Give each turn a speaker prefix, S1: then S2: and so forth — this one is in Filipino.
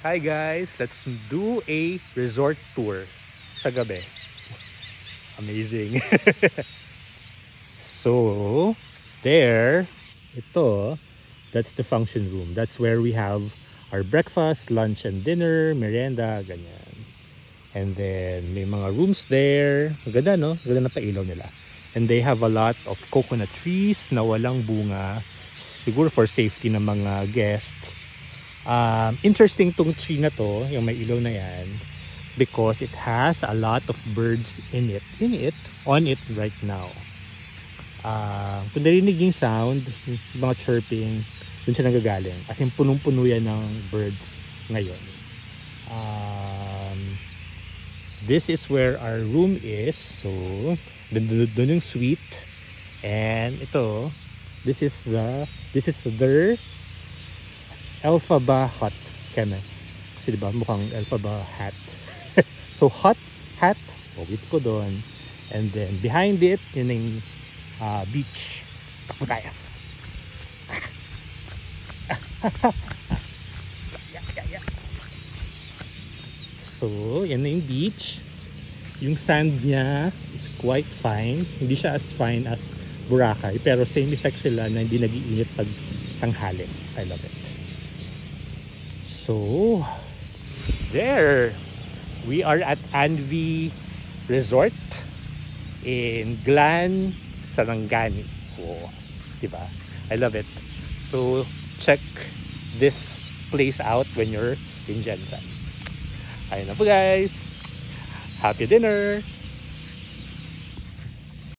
S1: Hi guys, let's do a resort tour sa gabi. Amazing. So, that's the function room. That's where we have our breakfast, lunch and dinner, merienda, ganyan. And then may mga rooms there. Maganda, no? Maganda na pailaw nila. And they have a lot of coconut trees na walang bunga. Siguro for safety ng mga guests. Interesting tong tree na to, yung may ilaw na yan, because it has a lot of birds on it right now. Kung narinig yung sound, yung mga chirping, dun siya nagagaling. As in punong-puno yan ng birds ngayon. This is where our room is. So, dun yung suite. And ito, this is their Elphaba hut. Keme. Kasi diba mukhang Elphaba hat. So hut, hat, wait ko doon. And then behind it, yun yung beach. Takbo tayo. Yeah. So, yan na yung beach. Yung sand niya is quite fine. Hindi siya as fine as Boracay. Pero same effect sila na hindi nag-iinit pag tanghali. I love it. So, there we are at Anvi Resort in Glan, Sarangani. Oh, diba? I love it. So, check this place out when you're in Jensen. Ayun na po guys. Happy dinner!